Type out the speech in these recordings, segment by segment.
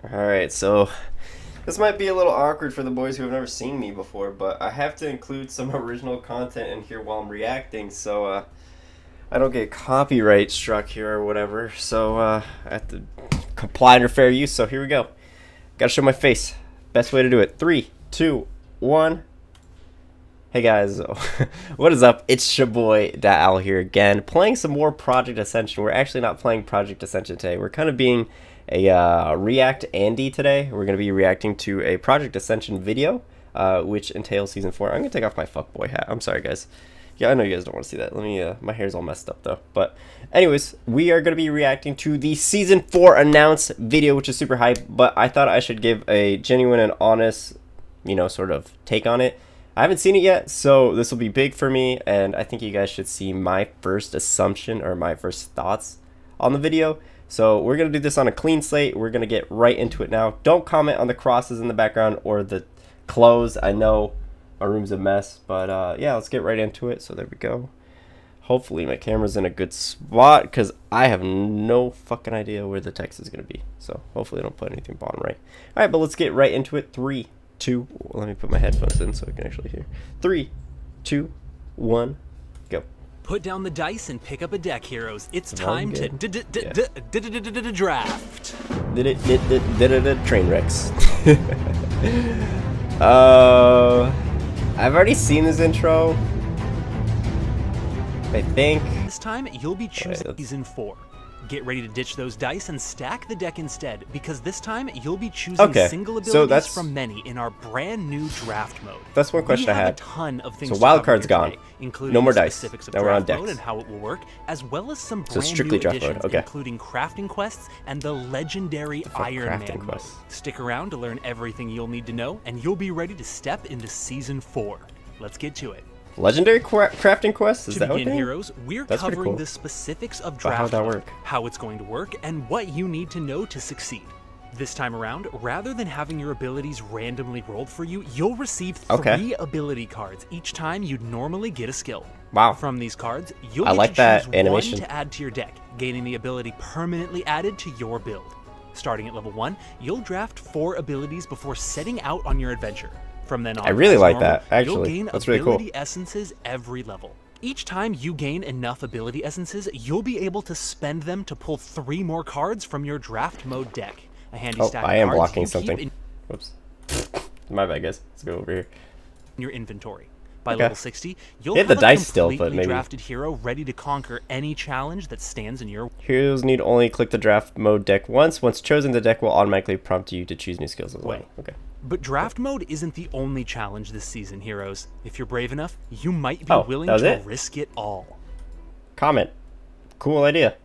Alright, so this might be a little awkward for the boys who have never seen me before, but I have to include some original content in here while I'm reacting, so I don't get copyright struck here or whatever. So I have to comply under fair use, so here we go. Gotta show my face. Best way to do it. 3, 2, 1. Hey guys, what is up? It's your boy Al here again, playing some more Project Ascension. We're actually not playing Project Ascension today. We're kind of being a React Andy today. We're going to be reacting to a Project Ascension video, which entails Season 4. I'm going to take off my fuckboy hat. I'm sorry, guys. Yeah, I know you guys don't want to see that. Let me, my hair's all messed up, though. But anyways, we are going to be reacting to the Season 4 announced video, which is super hype. But I thought I should give a genuine and honest, sort of take on it. I haven't seen it yet, so this will be big for me, and I think you guys should see my first assumption or my first thoughts on the video. So we're going to do this on a clean slate. We're going to get right into it now. Don't comment on the crosses in the background or the clothes. I know my room's a mess, but yeah, let's get right into it. So there we go. Hopefully my camera's in a good spot because I have no fucking idea where the text is going to be. So hopefully I don't put anything bottom right. All right, but let's get right into it. 3, 2, let me put my headphones in so I can actually hear. 3, 2, 1, go. Put down the dice and pick up a deck, heroes. It's time to draft. Train wrecks. I've already seen this intro, I think. This time, you'll be choosing Season 4. Get ready to ditch those dice and stack the deck instead, because this time you'll be choosing single abilities from many in our brand new draft mode. That's one question I had. A ton of things so WILDCARD's gone, including no more dice. Specifics of now we're on draft mode decks and how it will work, as well as some so brand strictly new draft additions, mode. Okay. including crafting quests and the legendary Iron Man mode. Stick around to learn everything you'll need to know, and you'll be ready to step into Season 4. Let's get to it. Legendary crafting quests? Is that begin, heroes, we're covering the specifics of draft mode, how it's going to work, and what you need to know to succeed. This time around, rather than having your abilities randomly rolled for you, you'll receive 3 ability cards each time you'd normally get a skill. Wow. From these cards, you'll get to choose one to add to your deck, gaining the ability permanently added to your build. Starting at level 1, you'll draft 4 abilities before setting out on your adventure. From then on, I really like that, actually. You'll gain That's really cool. ability essences every level. Each time you gain enough ability essences, you'll be able to spend them to pull 3 more cards from your draft mode deck. A handy stack of cards I am blocking something. Whoops. My bad, guys. Let's go over here. In your inventory. By level 60, you'll have the dice still, but maybe drafted hero ready to conquer any challenge that stands in your. Heroes need only click the draft mode deck once. Once chosen, the deck will automatically prompt you to choose new skills as well. Okay. But draft mode isn't the only challenge this season, heroes. If you're brave enough, you might be willing to risk it all. Comment. Cool idea.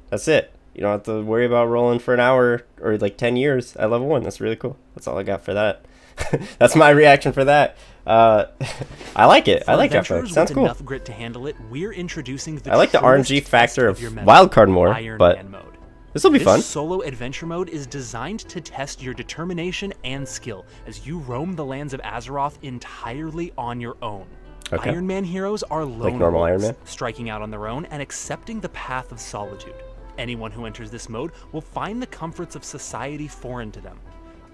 That's it. You don't have to worry about rolling for an hour or like 10 years at level 1. That's really cool. That's all I got for that. That's my reaction for that. I like it. I like draft mode. Sounds cool. Enough grit to handle it, we're introducing the I like the RNG factor of WildCard more, but this will be fun. Solo adventure mode is designed to test your determination and skill as you roam the lands of Azeroth entirely on your own. Iron Man heroes are lone wolves, striking out on their own and accepting the path of solitude. Anyone who enters this mode will find the comforts of society foreign to them.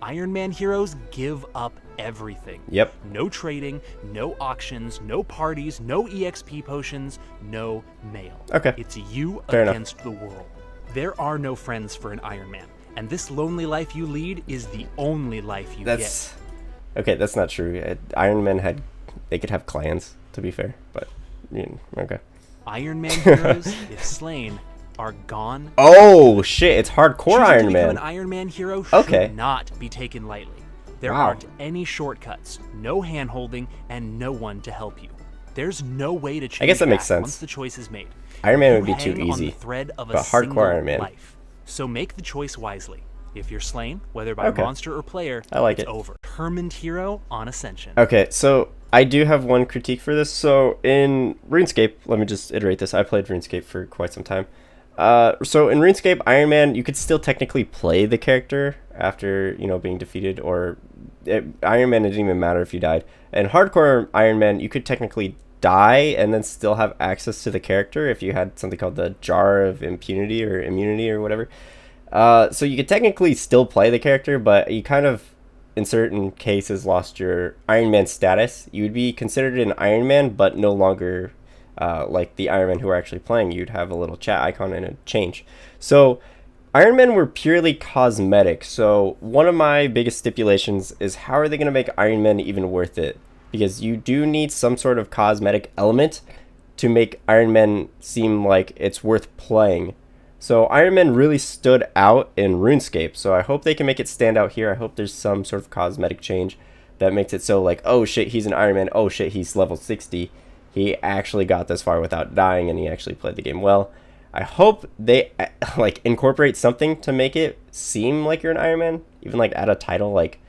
Iron Man heroes give up everything. Yep. No trading, no auctions, no parties, no EXP potions, no mail. Okay. It's you against the world. There are no friends for an Iron Man, and this lonely life you lead is the only life you get. Okay, that's not true. Iron Man they could have clans, to be fair, but, okay. Iron Man heroes, if slain, are gone. Oh, shit, it's hardcore Iron Man. An Iron Man hero should not be taken lightly. There aren't any shortcuts, no hand-holding, and no one to help you. There's no way to change I guess that makes sense. Once the choice is made. Iron Man would be too easy, but hardcore Iron Man. So make the choice wisely. If you're slain, whether by monster or player, it's over. Determined hero on Ascension. Okay, so I do have one critique for this. So in RuneScape, let me just iterate this. I played RuneScape for quite some time. So in RuneScape, Iron Man, you could still technically play the character after, being defeated, or Iron Man, it didn't even matter if you died. And hardcore Iron Man, you could technically die and then still have access to the character if you had something called the Jar of Impunity or Immunity or whatever. So you could technically still play the character, but you kind of, in certain cases, lost your Iron Man status. You would be considered an Iron Man, but no longer like the Iron Man who are actually playing. You'd have a little chat icon and it'd change. So Iron Men were purely cosmetic. So one of my biggest stipulations is, how are they going to make Iron Man even worth it? Because you do need some sort of cosmetic element to make Iron Man seem like it's worth playing. So Iron Man really stood out in RuneScape, so I hope they can make it stand out here. I hope there's some sort of cosmetic change that makes it so like, oh shit, he's an Iron Man, oh shit, he's level 60. He actually got this far without dying, and he actually played the game well. I hope they like incorporate something to make it seem like you're an Iron Man, even like add a title like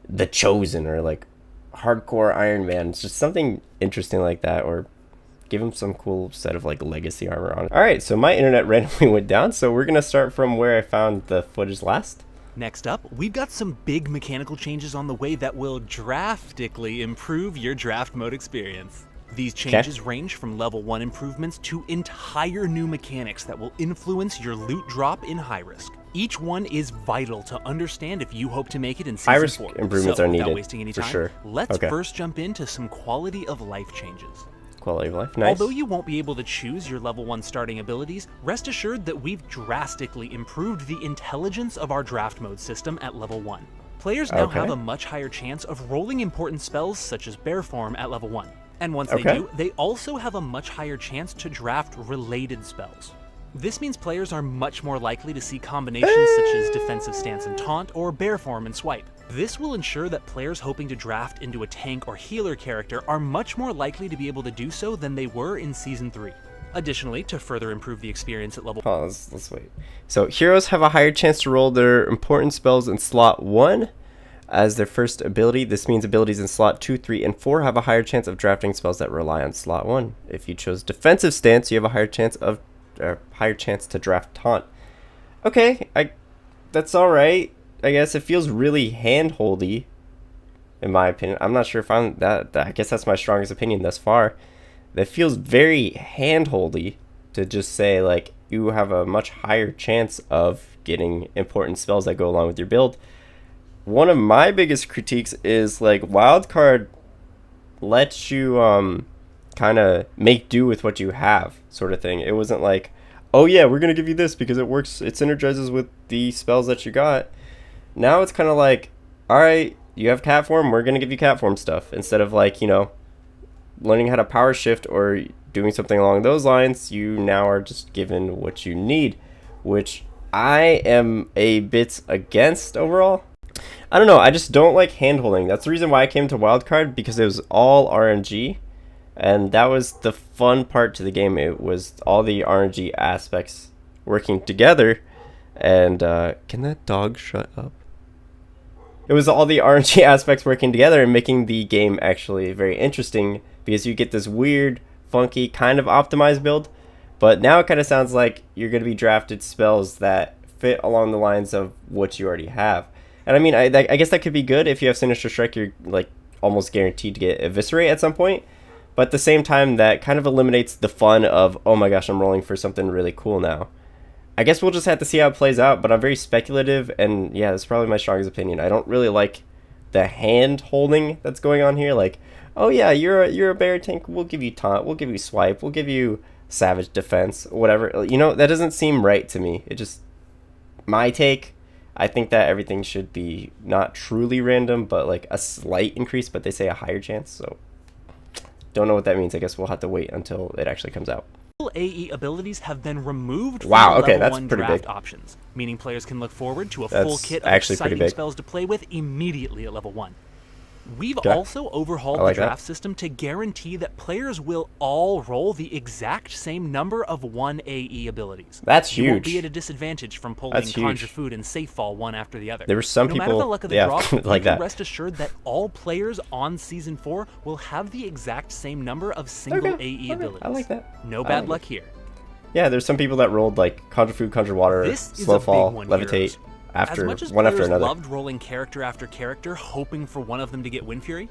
The Chosen or like Hardcore Iron Man. It's just something interesting like that, or give him some cool set of like legacy armor on it. All right, so my internet randomly went down, so we're gonna start from where I found the footage last. Next up, we've got some big mechanical changes on the way that will drastically improve your draft mode experience. These changes range from level 1 improvements to entire new mechanics that will influence your loot drop in high risk. Each one is vital to understand if you hope to make it in Season 4. High risk improvements are needed, without wasting any time, for sure. Let's first jump into some quality of life changes. Quality of life, nice. Although you won't be able to choose your level 1 starting abilities, rest assured that we've drastically improved the intelligence of our draft mode system at level 1. Players now have a much higher chance of rolling important spells such as Bear Form at level 1. And once they do, they also have a much higher chance to draft related spells. This means players are much more likely to see combinations such as Defensive Stance and Taunt or Bear Form and Swipe. This will ensure that players hoping to draft into a tank or healer character are much more likely to be able to do so than they were in Season 3. Additionally, to further improve the experience at level... let's wait. So, heroes have a higher chance to roll their important spells in slot 1 as their first ability. This means abilities in slot 2, 3, and 4 have a higher chance of drafting spells that rely on slot 1. If you chose Defensive Stance, you have a higher chance to draft Taunt. Okay, that's alright. I guess it feels really hand-holdy, in my opinion. I'm not sure if I'm that. I guess that's my strongest opinion thus far. That feels very hand-holdy to just say, like, you have a much higher chance of getting important spells that go along with your build. One of my biggest critiques is, like, WILDCARD lets you kind of make do with what you have, sort of thing. It wasn't like, oh yeah, we're going to give you this because it works, it synergizes with the spells that you got. Now it's kind of like, alright, you have cat form, we're going to give you cat form stuff. Instead of like, you know, learning how to power shift or doing something along those lines, you now are just given what you need, which I am a bit against overall. I don't know, I just don't like handholding. That's the reason why I came to WILDCARD, because it was all RNG, and that was the fun part to the game. It was all the RNG aspects working together, and can that dog shut up? It was all the RNG aspects working together and making the game actually very interesting, because you get this weird, funky, kind of optimized build, but now it kind of sounds like you're going to be drafted spells that fit along the lines of what you already have. And I mean, I guess that could be good. If you have Sinister Strike, you're like almost guaranteed to get Eviscerate at some point. But at the same time, that kind of eliminates the fun of, oh my gosh, I'm rolling for something really cool now. I guess we'll just have to see how it plays out, but I'm very speculative, and yeah, that's probably my strongest opinion. I don't really like the hand holding that's going on here. Like, oh yeah, you're a bear tank, we'll give you taunt, we'll give you swipe, we'll give you savage defense, whatever. You know, that doesn't seem right to me. It just, my take, I think that everything should be not truly random, but like a slight increase, but they say a higher chance, so don't know what that means. I guess we'll have to wait until it actually comes out. AE abilities have been removed from wow, level that's 1 pretty draft big. Options, meaning players can look forward to a That's full kit of actually exciting spells to play with immediately at level 1. We've also overhauled the draft system to guarantee that players will all roll the exact same number of 1 AE abilities. That's huge. You won't be at a disadvantage from pulling Conjure Food and Safe Fall one after the other. There were some people, no matter the luck of the draw, like that. Rest assured that all players on Season 4 will have the exact same number of single AE abilities. I like that. No bad luck here. Yeah, there's some people that rolled like Conjure Food, Conjure Water, Slow Fall, Levitate. As much as one after players another. loved rolling character after character, hoping for one of them to get Wind Fury,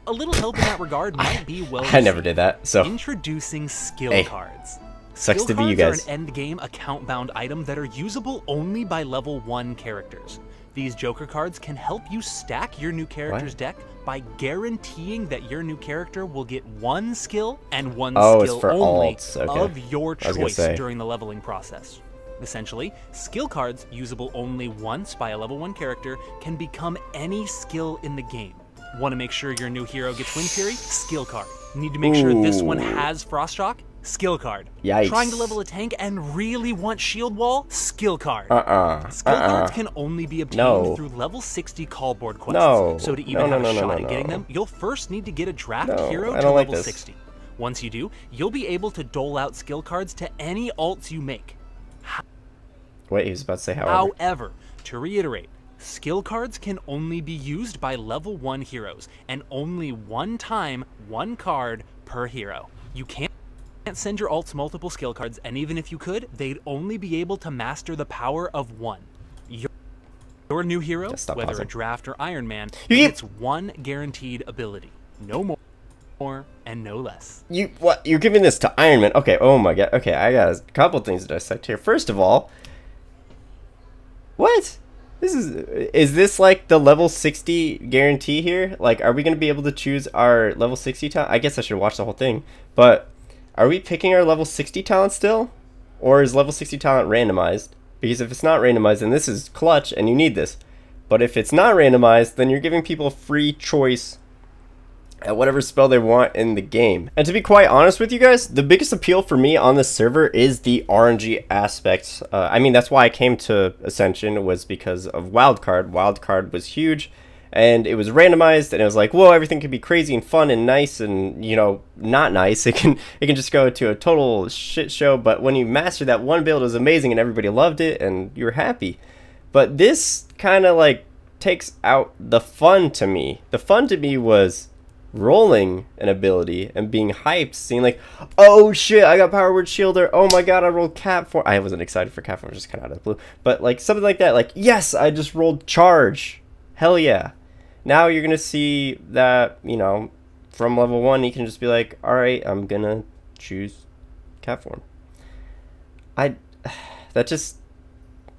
a little help in that regard might be well I never did that, so. Introducing skill cards. Sucks to be you guys. Are an end-game account-bound item that are usable only by level 1 characters. These Joker cards can help you stack your new character's deck by guaranteeing that your new character will get 1 skill and 1 skill only of your choice during the leveling process. Essentially, skill cards usable only once by a level 1 character can become any skill in the game. Want to make sure your new hero gets Wind Fury? Skill card. Need to make sure this one has Frost Shock? Skill card. Yikes. Trying to level a tank and really want Shield Wall? Skill card. Skill cards can only be obtained through level 60 call board quests. So to even have a shot at getting them, you'll first need to get a draft hero to level 60. Once you do, you'll be able to dole out skill cards to any alts you make. Wait, he was about to say however. However, to reiterate, skill cards can only be used by level 1 heroes, and only one time, 1 card per hero. You can't send your alts multiple skill cards, and even if you could, they'd only be able to master the power of 1. Your new hero, whether a draft or Iron Man, gets 1 guaranteed ability. No more and no less. You're giving this to Iron Man? Okay, oh my god. Okay, I got a couple things to dissect here. First of all, what? Is this like the level 60 guarantee here? Like, are we going to be able to choose our level 60 talent? I guess I should watch the whole thing. But are we picking our level 60 talent still? Or is level 60 talent randomized? Because if it's not randomized, then this is clutch and you need this. But if it's not randomized, then you're giving people free choice at whatever spell they want in the game. And to be quite honest with you guys, the biggest appeal for me on this server is the RNG aspects. I mean, that's why I came to Ascension, was because of WILDCARD. WILDCARD was huge, and it was randomized, and it was like, whoa, everything can be crazy and fun and nice and, you know, not nice. It can just go to a total shit show, but when you master that one build, it was amazing and everybody loved it and you were happy. But this kind of like takes out the fun to me. The fun to me was rolling an ability and being hyped, seeing like, oh shit, I got Power Word Shielder, oh my god, I rolled Cat Form. I wasn't excited for Cat Form, just kind of out of the blue, but like something like that, like, yes, I just rolled Charge, hell yeah. Now you're gonna see that, you know, from level 1 you can just be like, alright, I'm gonna choose Cat Form. That just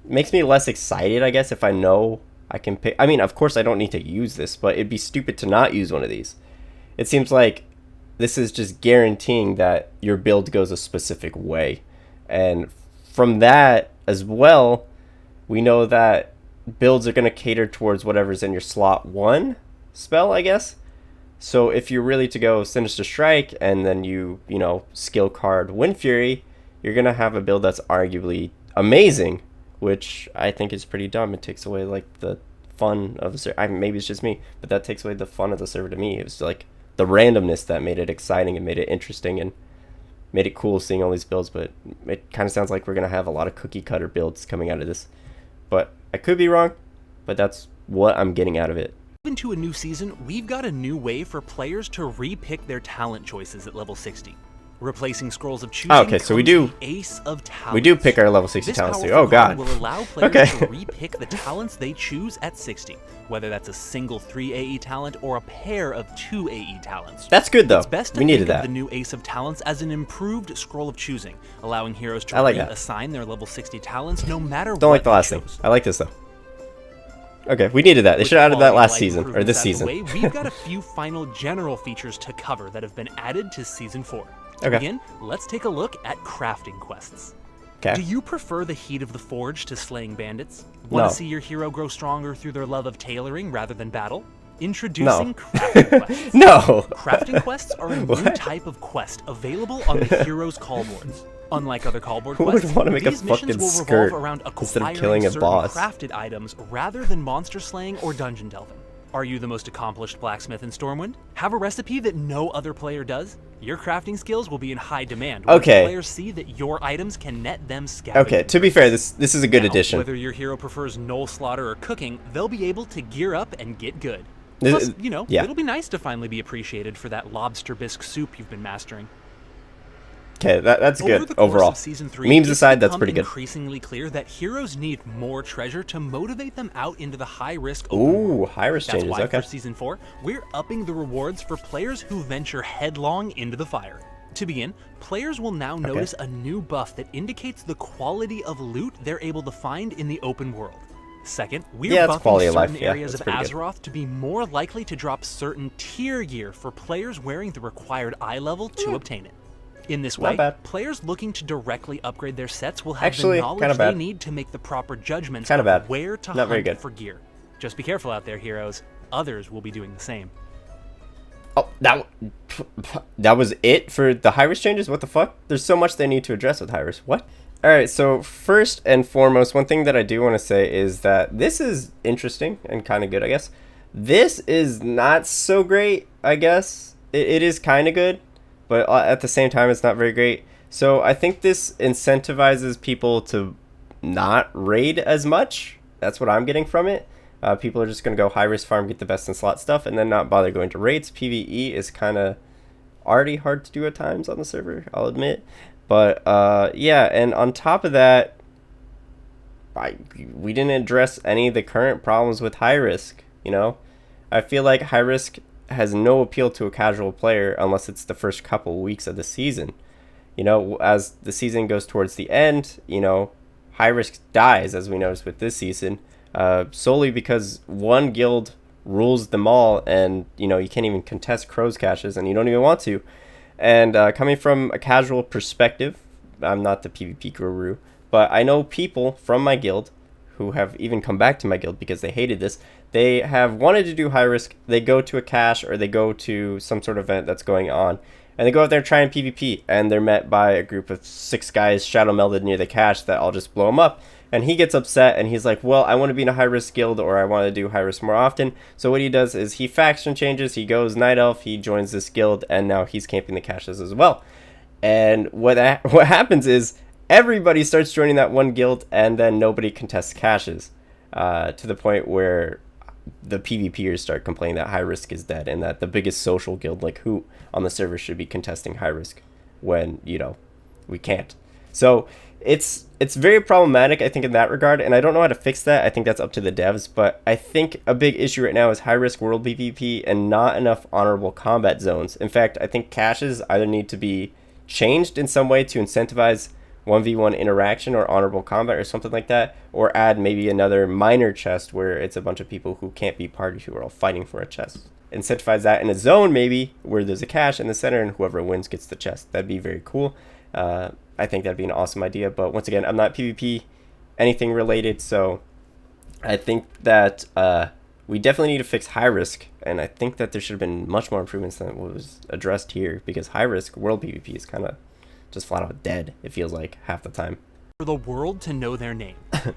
makes me less excited, I guess, if I know I can pick. I mean, of course I don't need to use this, but it'd be stupid to not use one of these. It seems like this is just guaranteeing that your build goes a specific way. And from that as well, we know that builds are going to cater towards whatever's in your slot 1 spell, I guess. So if you're really to go Sinister Strike and then you know, skill card Wind Fury, you're going to have a build that's arguably amazing, which I think is pretty dumb. It takes away like the fun of the server. Maybe it's just me, but that takes away the fun of the server to me. It was like the randomness that made it exciting and made it interesting and made it cool seeing all these builds. But it kind of sounds like we're going to have a lot of cookie cutter builds coming out of this. But I could be wrong, but that's what I'm getting out of it. Into a new season, we've got a new way for players to re-pick their talent choices at level 60. Replacing Scrolls of Choosing. Okay, so we do Ace of Talents. We do pick our level 60 talents too. Oh god. Will allow players to re-pick the talents they choose at 60, whether that's a single 3 AE talent or a pair of 2 AE talents. That's good though. It's best to we needed think that. of the new Ace of Talents as an improved Scroll of Choosing, allowing heroes to reassign their level 60 talents no matter what. Don't like the last thing. I like this though. Okay, we needed that. They should have added that last season, or this season. We've got a few final general features to cover that have been added to Season 4. To okay. begin, let's take a look at crafting quests. Okay. Do you prefer the heat of the forge to slaying bandits? Want to see your hero grow stronger through their love of tailoring rather than battle? Introducing crafting quests. No! Crafting quests are a new type of quest available on the hero's call boards. Unlike other call board quests, would want to make these a missions fucking will skirt revolve around instead of acquiring killing a certain boss. crafted items rather than monster slaying or dungeon delving. Are you the most accomplished blacksmith in Stormwind? Have a recipe that no other player does? Your crafting skills will be in high demand when players see that your items can net them scavenging. Okay, to be fair, this is a good addition. Whether your hero prefers knoll slaughter or cooking, they'll be able to gear up and get good. Plus, you know, it'll be nice to finally be appreciated for that lobster bisque soup you've been mastering. Okay, that's good overall. Season 3, memes aside, that's pretty good. It's increasingly clear that heroes need more treasure to motivate them out into the high-risk open world. High-risk changes, That's why okay. for Season 4, we're upping the rewards for players who venture headlong into the fire. To begin, players will now notice a new buff that indicates the quality of loot they're able to find in the open world. Second, we're buffing certain areas of Azeroth to be more likely to drop certain tier gear for players wearing the required eye level to obtain it. In this way, players looking to directly upgrade their sets will have the knowledge they need to make the proper judgments of where to hunt for gear. Just be careful out there, heroes. Others will be doing the same. Oh, that was it for the high-risk changes? What the fuck? There's so much they need to address with high-risk. What? Alright, so first and foremost, one thing that I do want to say is that this is interesting and kind of good, I guess. This is not so great, I guess. It is kind of good, but at the same time, it's not very great. So I think this incentivizes people to not raid as much. That's what I'm getting from it. People are just going to go high-risk farm, get the best in slot stuff, and then not bother going to raids. PvE is kind of already hard to do at times on the server, I'll admit. But, yeah, and on top of that, we didn't address any of the current problems with high-risk, you know? I feel like high-risk has no appeal to a casual player unless it's the first couple weeks of the season. You know, as the season goes towards the end, you know, high-risk dies, as we noticed with this season, solely because one guild rules them all, and, you know, you can't even contest Crow's caches, and you don't even want to. And coming from a casual perspective, I'm not the PvP guru, but I know people from my guild who have even come back to my guild because they hated this. They have wanted to do high risk. They go to a cache or they go to some sort of event that's going on, and they go out there trying PvP, and they're met by a group of 6 guys shadow melded near the cache that all just blow them up. And he gets upset, and he's like, well, I want to be in a high-risk guild, or I want to do high-risk more often. So what he does is he faction changes, he goes Night Elf, he joins this guild, and now he's camping the caches as well. And what happens is everybody starts joining that one guild, and then nobody contests caches, to the point where the PvPers start complaining that high-risk is dead, and that the biggest social guild, like who on the server, should be contesting high-risk when, you know, we can't. So it's very problematic, I think, in that regard, and I don't know how to fix that. I think that's up to the devs, but I think a big issue right now is high-risk world PvP and not enough honorable combat zones. In fact, I think caches either need to be changed in some way to incentivize 1v1 interaction or honorable combat or something like that, or add maybe another minor chest where it's a bunch of people who can't be party who are all fighting for a chest. Incentivize that in a zone maybe where there's a cache in the center and whoever wins gets the chest. That'd be very cool. I think that'd be an awesome idea, but once again, I'm not PvP anything related, so I think that we definitely need to fix high risk, and I think that there should have been much more improvements than what was addressed here, because high risk world PvP is kind of just flat out dead, it feels like, half the time. For the world to know their name,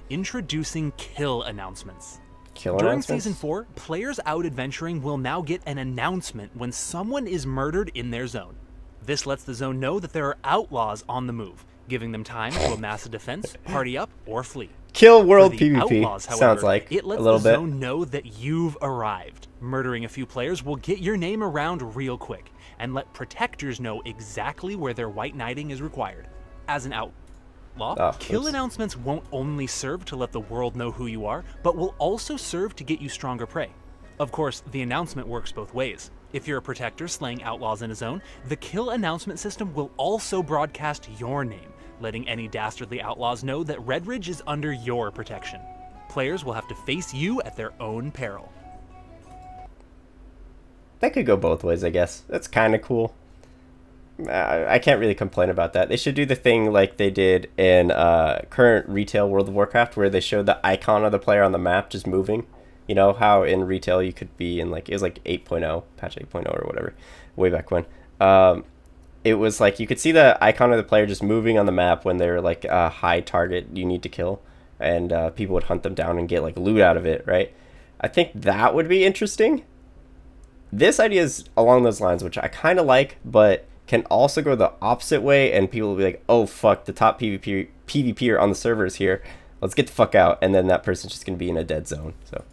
introducing kill announcements. Kill During announcements? Season 4, players out adventuring will now get an announcement when someone is murdered in their zone. This lets the zone know that there are outlaws on the move, giving them time to amass a defense, party up, or flee. Kill world PvP, outlaws, however, sounds like it lets a little the bit. zone know that you've arrived. Murdering a few players will get your name around real quick, and let protectors know exactly where their white knighting is required. As an outlaw, kill announcements won't only serve to let the world know who you are, but will also serve to get you stronger prey. Of course, the announcement works both ways. If you're a protector slaying outlaws in a zone, the kill announcement system will also broadcast your name, letting any dastardly outlaws know that Redridge is under your protection. Players will have to face you at their own peril. That could go both ways, I guess. That's kind of cool. I can't really complain about that. They should do the thing like they did in current retail World of Warcraft, where they showed the icon of the player on the map just moving. You know how in retail you could be in, like, it was like 8.0, patch 8.0 or whatever, way back when. It was like you could see the icon of the player just moving on the map when they're like a high target you need to kill, and people would hunt them down and get like loot out of it, right? I think that would be interesting. This idea is along those lines, which I kind of like, but can also go the opposite way, and people will be like, oh fuck, the top PvPer on the server is here, let's get the fuck out, and then that person's just going to be in a dead zone. So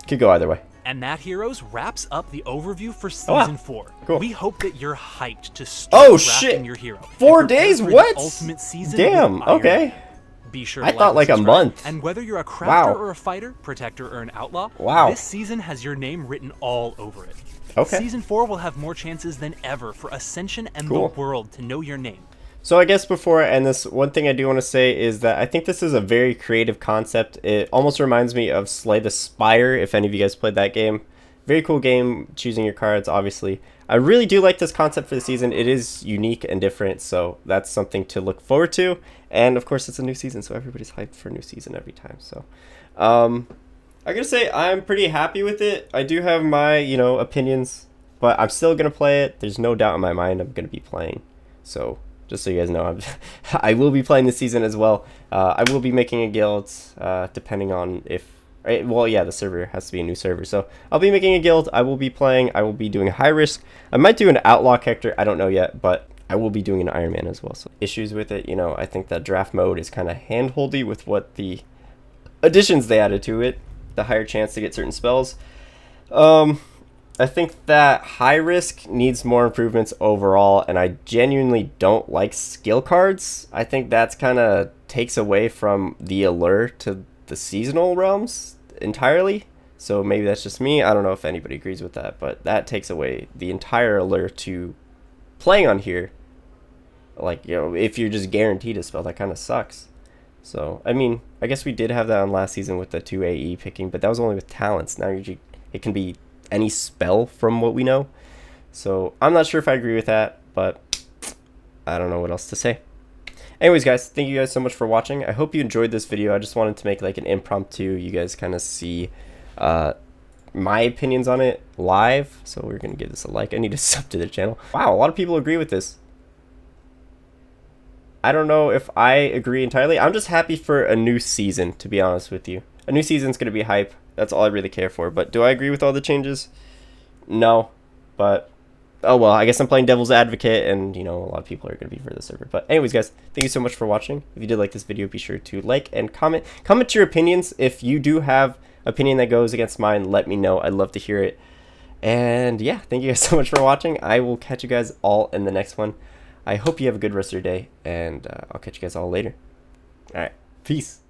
could go either way. And that, heroes, wraps up the overview for Season 4. Cool. We hope that you're hyped to start shit. drafting your hero. 4 days? What? Ultimate season damn, okay. Be sure to I thought like a month. And whether you're a crafter or a fighter, protector or an outlaw, this season has your name written all over it. Okay. Season 4 will have more chances than ever for Ascension and the world to know your name. So I guess before I end this, one thing I do want to say is that I think this is a very creative concept. It almost reminds me of Slay the Spire, if any of you guys played that game. Very cool game, choosing your cards, obviously. I really do like this concept for the season. It is unique and different, so that's something to look forward to. And of course, it's a new season, so everybody's hyped for a new season every time. So, I gotta say, I'm pretty happy with it. I do have my, opinions, but I'm still gonna play it. There's no doubt in my mind I'm gonna be playing. So, just so you guys know, I will be playing this season as well. I will be making a guild, depending on if... Well, yeah, the server has to be a new server. So I'll be making a guild. I will be playing. I will be doing high risk. I might do an outlaw character. I don't know yet, but I will be doing an Iron Man as well. So issues with it, I think that draft mode is kind of hand-holdy with what the additions they added to it. The higher chance to get certain spells. I think that high risk needs more improvements overall, and I genuinely don't like skill cards. I think that's kind of takes away from the allure to the seasonal realms entirely. So maybe that's just me. I don't know if anybody agrees with that, but that takes away the entire allure to playing on here. Like, if you're just guaranteed a spell, that kind of sucks. So, I mean, I guess we did have that on last season with the 2 AE picking, but that was only with talents. Now it can be any spell from what we know. So, I'm not sure if I agree with that, but I don't know what else to say. Anyways, guys, thank you guys so much for watching. I hope you enjoyed this video. I just wanted to make like an impromptu. You guys kind of see my opinions on it live. So we're going to give this a like. I need to sub to the channel. Wow, a lot of people agree with this. I don't know if I agree entirely. I'm just happy for a new season, to be honest with you. A new season's going to be hype. That's all I really care for. But do I agree with all the changes? No. But... oh, well, I guess I'm playing devil's advocate, and, a lot of people are going to be for the server. But anyways, guys, thank you so much for watching. If you did like this video, be sure to like and comment. Comment your opinions. If you do have opinion that goes against mine, let me know. I'd love to hear it. And, yeah, thank you guys so much for watching. I will catch you guys all in the next one. I hope you have a good rest of your day, and I'll catch you guys all later. All right, peace.